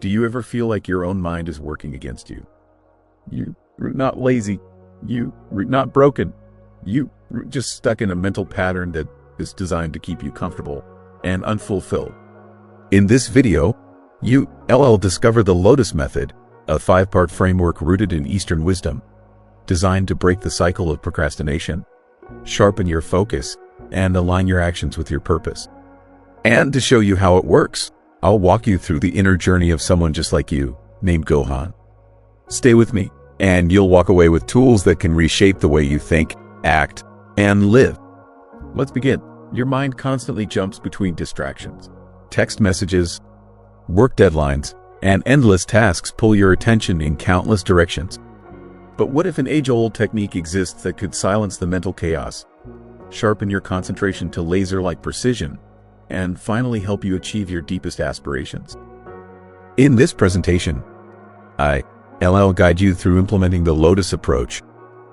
Do you ever feel like your own mind is working against you? You're not lazy. You're not broken. You're just stuck in a mental pattern that is designed to keep you comfortable and unfulfilled. In this video, you'll discover the Lotus Method, a 5-part framework rooted in Eastern wisdom, designed to break the cycle of procrastination, sharpen your focus, and align your actions with your purpose. And to show you how it works, I'll walk you through the inner journey of someone just like you, named Gohan. Stay with me, and you'll walk away with tools that can reshape the way you think, act, and live. Let's begin. Your mind constantly jumps between distractions. Text messages, work deadlines, and endless tasks pull your attention in countless directions. But what if an age-old technique exists that could silence the mental chaos, sharpen your concentration to laser-like precision, and finally help you achieve your deepest aspirations? In this presentation, I'll guide you through implementing the Lotus approach,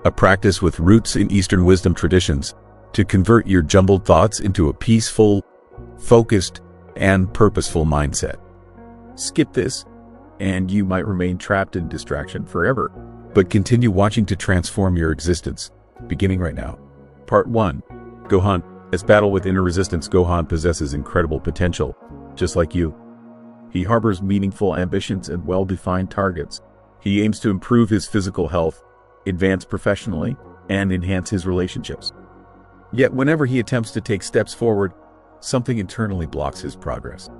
a practice with roots in Eastern wisdom traditions, to convert your jumbled thoughts into a peaceful, focused, and purposeful mindset. Skip this, and you might remain trapped in distraction forever, but continue watching to transform your existence, beginning right now. Part 1. Gohan. As battle with inner resistance, Gohan possesses incredible potential, just like you. He harbors meaningful ambitions and well-defined targets. He aims to improve his physical health, advance professionally, and enhance his relationships. Yet whenever he attempts to take steps forward, something internally blocks his progress.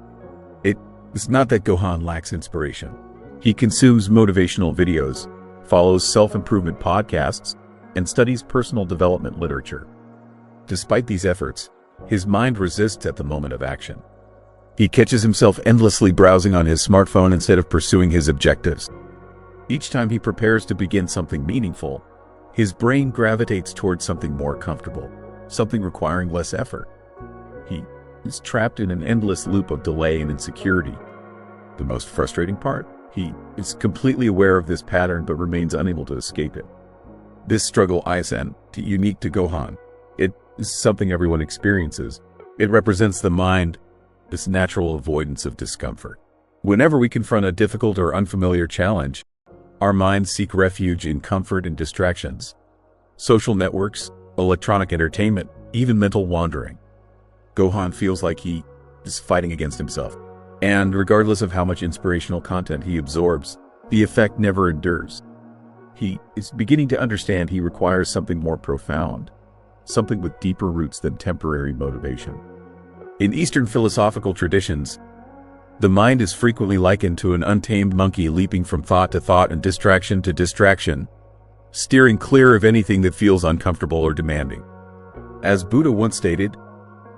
It's not that Gohan lacks inspiration. He consumes motivational videos, follows self-improvement podcasts, and studies personal development literature. Despite these efforts, his mind resists at the moment of action. He catches himself endlessly browsing on his smartphone instead of pursuing his objectives. Each time he prepares to begin something meaningful, his brain gravitates towards something more comfortable, something requiring less effort. He is trapped in an endless loop of delay and insecurity. The most frustrating part, he is completely aware of this pattern but remains unable to escape it. This struggle isn't unique to Gohan. It is something everyone experiences. It represents the mind, this natural avoidance of discomfort. Whenever we confront a difficult or unfamiliar challenge, our minds seek refuge in comfort and distractions. Social networks, electronic entertainment, even mental wandering. Gohan feels like he is fighting against himself. And regardless of how much inspirational content he absorbs, the effect never endures. He is beginning to understand he requires something more profound, something with deeper roots than temporary motivation. In Eastern philosophical traditions, the mind is frequently likened to an untamed monkey leaping from thought to thought and distraction to distraction, steering clear of anything that feels uncomfortable or demanding. As Buddha once stated,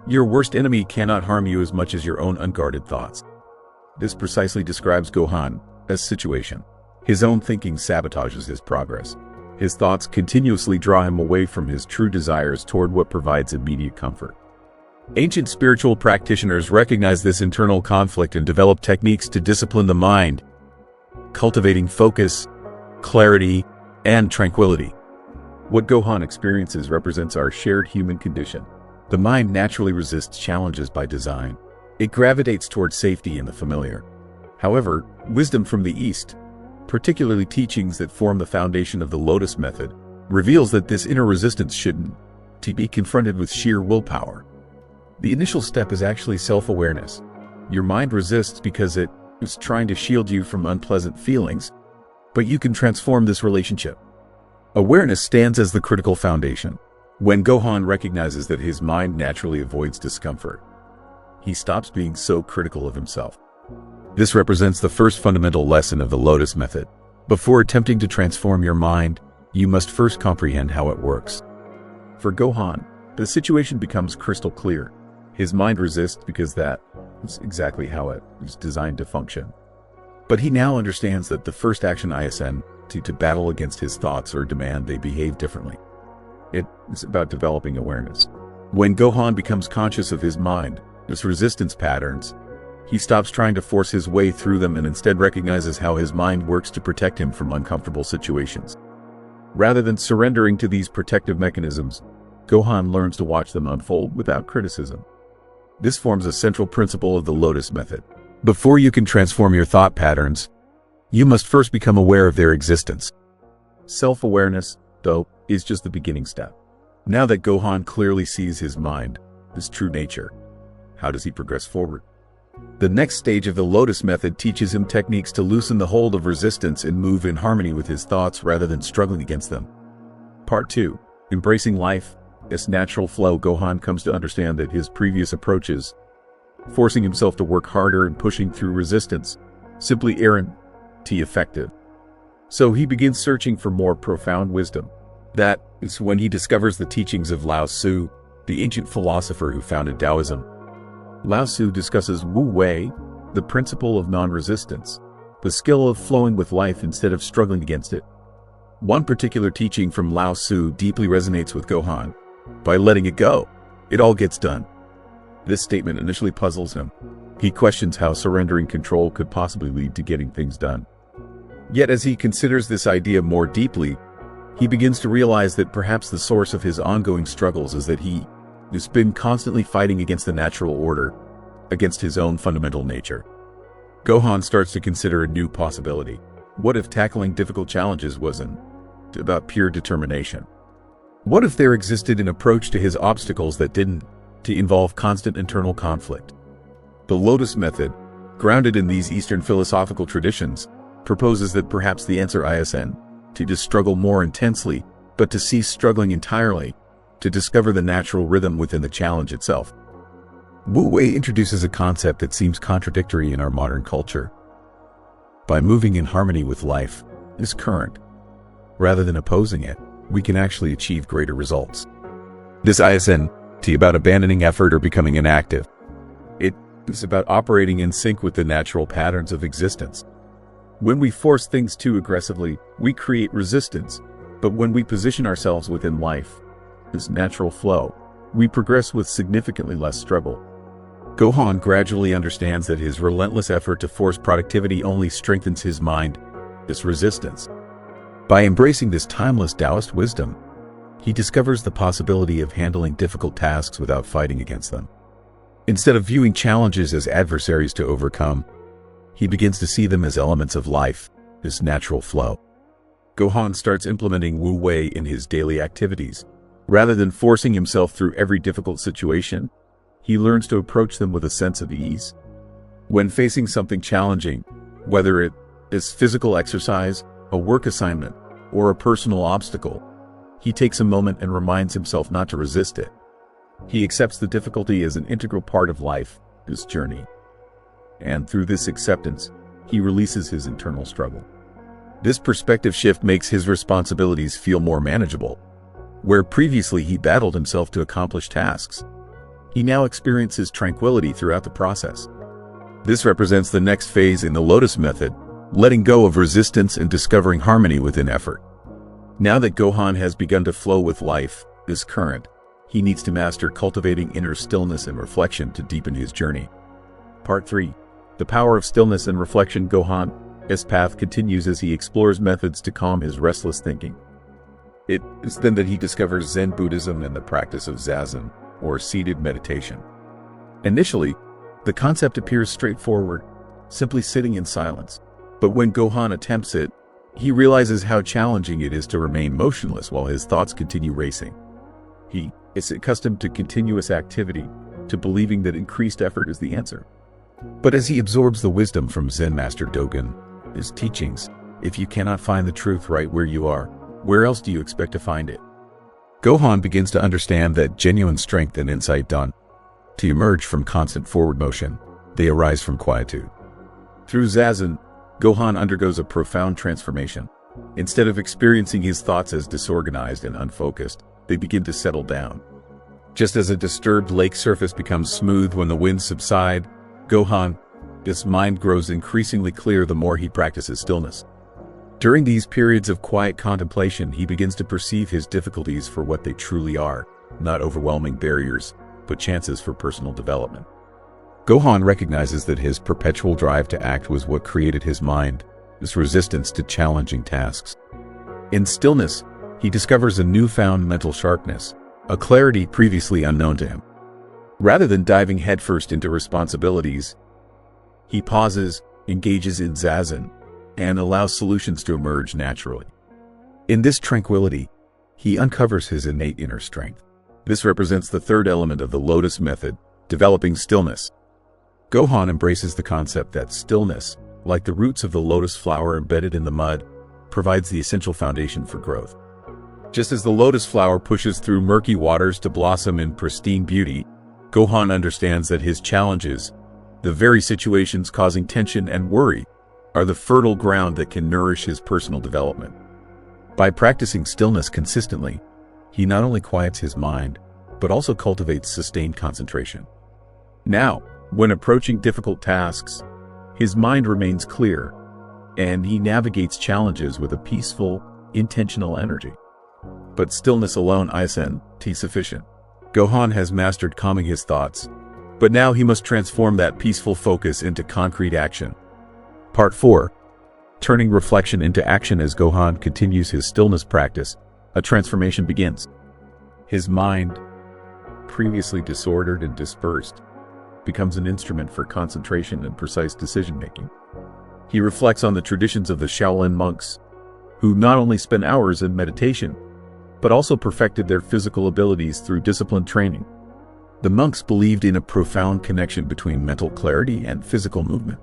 your worst enemy cannot harm you as much as your own unguarded thoughts. This precisely describes Gohan's situation. His own thinking sabotages his progress. His thoughts continuously draw him away from his true desires toward what provides immediate comfort. Ancient spiritual practitioners recognize this internal conflict and develop techniques to discipline the mind, cultivating focus, clarity, and tranquility. What Gohan experiences represents our shared human condition. The mind naturally resists challenges by design. It gravitates towards safety and the familiar. However, wisdom from the East, particularly teachings that form the foundation of the Lotus Method, reveals that this inner resistance shouldn't be confronted with sheer willpower. The initial step is actually self-awareness. Your mind resists because it is trying to shield you from unpleasant feelings, but you can transform this relationship. Awareness stands as the critical foundation. When Gohan recognizes that his mind naturally avoids discomfort, he stops being so critical of himself. This represents the first fundamental lesson of the Lotus Method. Before attempting to transform your mind, you must first comprehend how it works. For Gohan, the situation becomes crystal clear. His mind resists because that is exactly how it is designed to function. But he now understands that the first action isn't to battle against his thoughts or demand they behave differently. It is about developing awareness. When Gohan becomes conscious of his mind, its resistance patterns, he stops trying to force his way through them and instead recognizes how his mind works to protect him from uncomfortable situations. Rather than surrendering to these protective mechanisms, Gohan learns to watch them unfold without criticism. This forms a central principle of the Lotus Method. Before you can transform your thought patterns, you must first become aware of their existence. Self-awareness, though, is just the beginning step. Now that Gohan clearly sees his mind, his true nature, how does he progress forward? The next stage of the Lotus Method teaches him techniques to loosen the hold of resistance and move in harmony with his thoughts rather than struggling against them. Part 2. Embracing life. This natural flow. Gohan comes to understand that his previous approaches, forcing himself to work harder and pushing through resistance, simply aren't effective. So he begins searching for more profound wisdom. That is when he discovers the teachings of Lao Tzu, the ancient philosopher who founded Taoism. Lao Tzu discusses Wu Wei, the principle of non-resistance, the skill of flowing with life instead of struggling against it. One particular teaching from Lao Tzu deeply resonates with Gohan. By letting it go, it all gets done. This statement initially puzzles him. He questions how surrendering control could possibly lead to getting things done. Yet as he considers this idea more deeply, he begins to realize that perhaps the source of his ongoing struggles is that he has been constantly fighting against the natural order, against his own fundamental nature. Gohan starts to consider a new possibility. What if tackling difficult challenges wasn't about pure determination? What if there existed an approach to his obstacles that didn't involve constant internal conflict? The Lotus Method, grounded in these Eastern philosophical traditions, proposes that perhaps the answer isn't to just struggle more intensely, but to cease struggling entirely, to discover the natural rhythm within the challenge itself. Wu Wei introduces a concept that seems contradictory in our modern culture. By moving in harmony with life, this current, rather than opposing it, we can actually achieve greater results. This isn't about abandoning effort or becoming inactive. It is about operating in sync with the natural patterns of existence. When we force things too aggressively, we create resistance, but when we position ourselves within life, this natural flow, we progress with significantly less struggle. Gohan gradually understands that his relentless effort to force productivity only strengthens his mind, this resistance. By embracing this timeless Taoist wisdom, he discovers the possibility of handling difficult tasks without fighting against them. Instead of viewing challenges as adversaries to overcome, he begins to see them as elements of life, this natural flow. Gohan starts implementing Wu Wei in his daily activities. Rather than forcing himself through every difficult situation, he learns to approach them with a sense of ease. When facing something challenging, whether it is physical exercise, a work assignment, or a personal obstacle, he takes a moment and reminds himself not to resist it. He accepts the difficulty as an integral part of life, his journey. And through this acceptance, he releases his internal struggle. This perspective shift makes his responsibilities feel more manageable. Where previously he battled himself to accomplish tasks, he now experiences tranquility throughout the process. This represents the next phase in the Lotus Method, letting go of resistance and discovering harmony within effort. Now that Gohan has begun to flow with life, this current, he needs to master cultivating inner stillness and reflection to deepen his journey. Part 3. The power of stillness and reflection. Gohan's path continues as he explores methods to calm his restless thinking. It is then that he discovers Zen Buddhism and the practice of Zazen, or seated meditation. Initially, the concept appears straightforward, simply sitting in silence. But when Gohan attempts it, he realizes how challenging it is to remain motionless while his thoughts continue racing. He is accustomed to continuous activity, to believing that increased effort is the answer. But as he absorbs the wisdom from Zen Master Dogen, his teachings, if you cannot find the truth right where you are, where else do you expect to find it? Gohan begins to understand that genuine strength and insight don't emerge from constant forward motion. They arise from quietude. Through Zazen, Gohan undergoes a profound transformation. Instead of experiencing his thoughts as disorganized and unfocused, they begin to settle down. Just as a disturbed lake surface becomes smooth when the winds subside, Gohan's mind grows increasingly clear the more he practices stillness. During these periods of quiet contemplation, he begins to perceive his difficulties for what they truly are, not overwhelming barriers, but chances for personal development. Gohan recognizes that his perpetual drive to act was what created his mind, this resistance to challenging tasks. In stillness, he discovers a newfound mental sharpness, a clarity previously unknown to him. Rather than diving headfirst into responsibilities, He pauses, engages in zazen, and allows solutions to emerge naturally. In this tranquility, he uncovers his innate inner strength. This represents the third element of the Lotus Method, developing stillness. Gohan embraces the concept that stillness, like the roots of the lotus flower embedded in the mud, provides the essential foundation for growth. Just as the lotus flower pushes through murky waters to blossom in pristine beauty, Gohan understands that his challenges, the very situations causing tension and worry, are the fertile ground that can nourish his personal development. By practicing stillness consistently, he not only quiets his mind, but also cultivates sustained concentration. Now, when approaching difficult tasks, his mind remains clear, and he navigates challenges with a peaceful, intentional energy. But stillness alone isn't sufficient. Gohan has mastered calming his thoughts, but now he must transform that peaceful focus into concrete action. Part 4. Turning reflection into action. As Gohan continues his stillness practice, a transformation begins. His mind, previously disordered and dispersed, becomes an instrument for concentration and precise decision-making. He reflects on the traditions of the Shaolin monks, who not only spent hours in meditation, but also perfected their physical abilities through disciplined training. The monks believed in a profound connection between mental clarity and physical movement.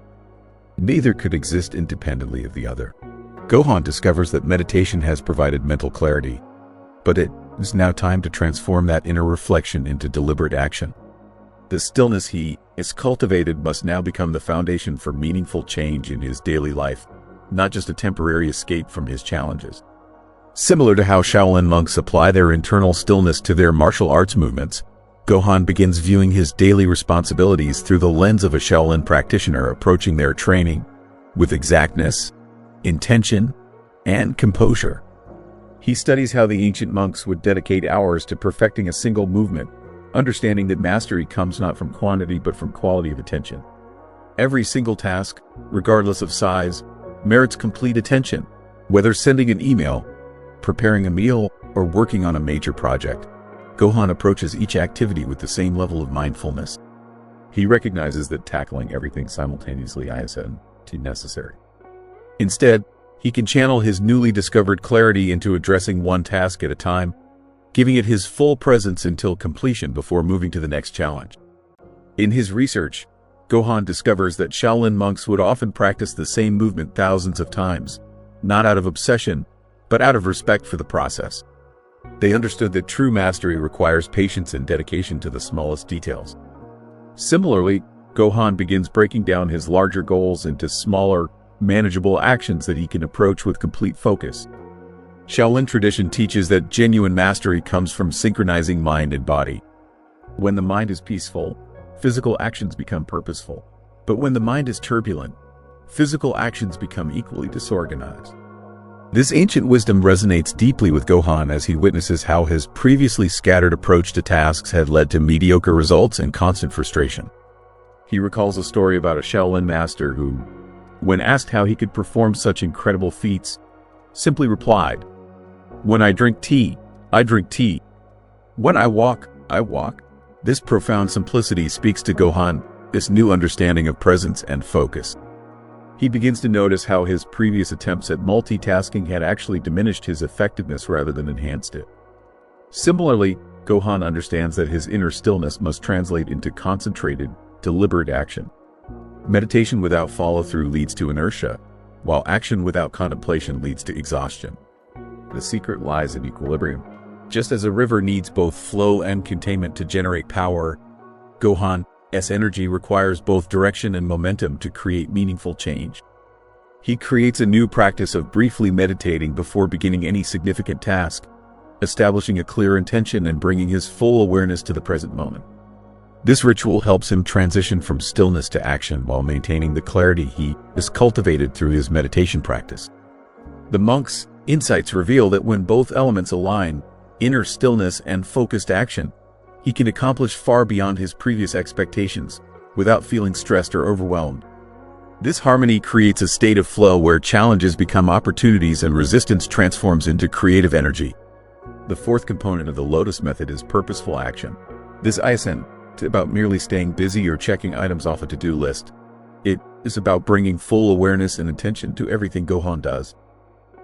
Neither could exist independently of the other. Gohan discovers that meditation has provided mental clarity, but it is now time to transform that inner reflection into deliberate action. The stillness he has cultivated must now become the foundation for meaningful change in his daily life, not just a temporary escape from his challenges. Similar to how Shaolin monks apply their internal stillness to their martial arts movements, Gohan begins viewing his daily responsibilities through the lens of a Shaolin practitioner, approaching their training with exactness, intention, and composure. He studies how the ancient monks would dedicate hours to perfecting a single movement, understanding that mastery comes not from quantity but from quality of attention. Every single task, regardless of size, merits complete attention, whether sending an email, preparing a meal, or working on a major project. Gohan approaches each activity with the same level of mindfulness. He recognizes that tackling everything simultaneously isn't necessary. Instead, he can channel his newly discovered clarity into addressing one task at a time, giving it his full presence until completion before moving to the next challenge. In his research, Gohan discovers that Shaolin monks would often practice the same movement thousands of times, not out of obsession, but out of respect for the process. They understood that true mastery requires patience and dedication to the smallest details. Similarly, Gohan begins breaking down his larger goals into smaller, manageable actions that he can approach with complete focus. Shaolin tradition teaches that genuine mastery comes from synchronizing mind and body. When the mind is peaceful, physical actions become purposeful. But when the mind is turbulent, physical actions become equally disorganized. This ancient wisdom resonates deeply with Gohan as he witnesses how his previously scattered approach to tasks had led to mediocre results and constant frustration. He recalls a story about a Shaolin master who, when asked how he could perform such incredible feats, simply replied, "When I drink tea, I drink tea. When I walk, I walk." This profound simplicity speaks to Gohan, this new understanding of presence and focus. He begins to notice how his previous attempts at multitasking had actually diminished his effectiveness rather than enhanced it. Similarly, Gohan understands that his inner stillness must translate into concentrated, deliberate action. Meditation without follow-through leads to inertia, while action without contemplation leads to exhaustion. The secret lies in equilibrium. Just as a river needs both flow and containment to generate power, Gohan's energy requires both direction and momentum to create meaningful change. He creates a new practice of briefly meditating before beginning any significant task, establishing a clear intention and bringing his full awareness to the present moment. This ritual helps him transition from stillness to action while maintaining the clarity he has cultivated through his meditation practice. The monk's insights reveal that when both elements align, inner stillness and focused action, he can accomplish far beyond his previous expectations without feeling stressed or overwhelmed. This harmony creates a state of flow where challenges become opportunities and resistance transforms into creative energy. The fourth component of the Lotus Method is purposeful action. This isn't about merely staying busy or checking items off a to-do list. It is about bringing full awareness and attention to everything Gohan does.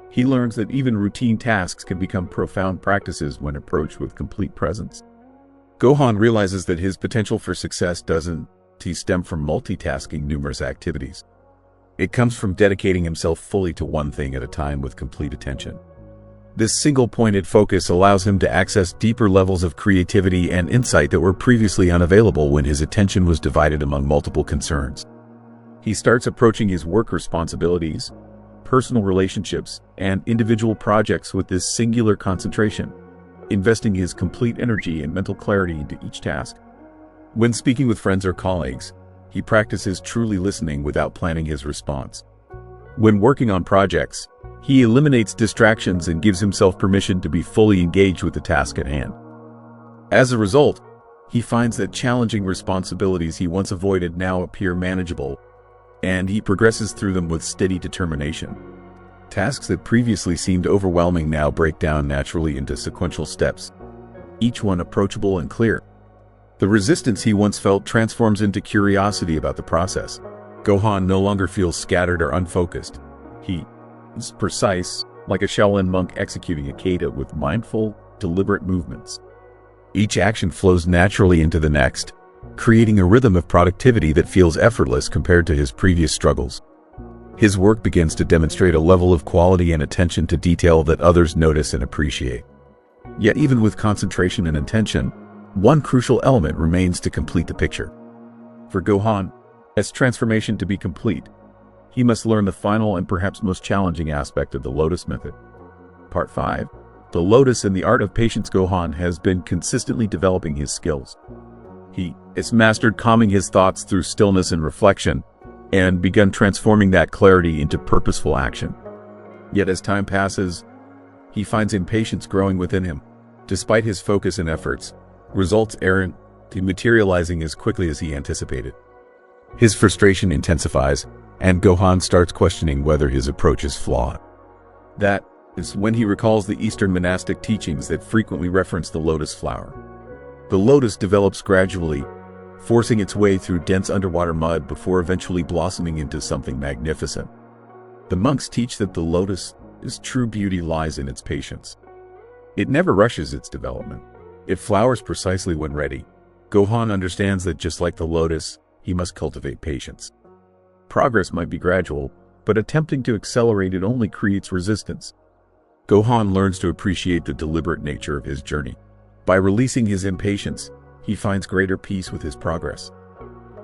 He learns that even routine tasks can become profound practices when approached with complete presence. Gohan realizes that his potential for success doesn't stem from multitasking numerous activities. It comes from dedicating himself fully to one thing at a time with complete attention. This single-pointed focus allows him to access deeper levels of creativity and insight that were previously unavailable when his attention was divided among multiple concerns. He starts approaching his work responsibilities, personal relationships, and individual projects with this singular concentration, investing his complete energy and mental clarity into each task. When speaking with friends or colleagues, he practices truly listening without planning his response. When working on projects, he eliminates distractions and gives himself permission to be fully engaged with the task at hand. As a result, he finds that challenging responsibilities he once avoided now appear manageable, and he progresses through them with steady determination. Tasks that previously seemed overwhelming now break down naturally into sequential steps, each one approachable and clear. The resistance he once felt transforms into curiosity about the process. Gohan no longer feels scattered or unfocused. He is precise, like a Shaolin monk executing a kata with mindful, deliberate movements. Each action flows naturally into the next, creating a rhythm of productivity that feels effortless compared to his previous struggles. His work begins to demonstrate a level of quality and attention to detail that others notice and appreciate. Yet even with concentration and attention, one crucial element remains to complete the picture. For Gohan, as transformation to be complete, he must learn the final and perhaps most challenging aspect of the Lotus Method. Part 5. The Lotus and the Art of Patience. Gohan has been consistently developing his skills. He has mastered calming his thoughts through stillness and reflection, and begun transforming that clarity into purposeful action. Yet as time passes, he finds impatience growing within him. Despite his focus and efforts, results aren't materializing as quickly as he anticipated. His frustration intensifies, and Gohan starts questioning whether his approach is flawed. That is when he recalls the Eastern monastic teachings that frequently reference the lotus flower. The lotus develops gradually, forcing its way through dense underwater mud before eventually blossoming into something magnificent. The monks teach that the lotus's true beauty lies in its patience. It never rushes its development. It flowers precisely when ready. Gohan understands that just like the lotus, he must cultivate patience. Progress might be gradual, but attempting to accelerate it only creates resistance. Gohan learns to appreciate the deliberate nature of his journey. By releasing his impatience, he finds greater peace with his progress.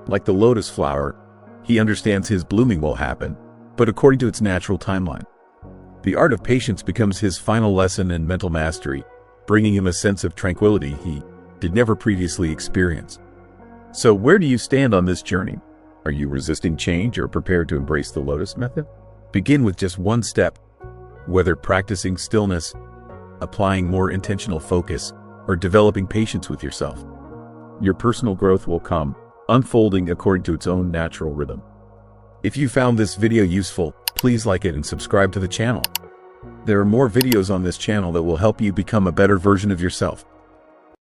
Like the lotus flower, he understands his blooming will happen, but according to its natural timeline. The art of patience becomes his final lesson in mental mastery, bringing him a sense of tranquility he did never previously experience. So where do you stand on this journey? Are you resisting change or prepared to embrace the Lotus Method? Begin with just one step, whether practicing stillness, applying more intentional focus, or developing patience with yourself. Your personal growth will come, unfolding according to its own natural rhythm. If you found this video useful, please like it and subscribe to the channel. There are more videos on this channel that will help you become a better version of yourself.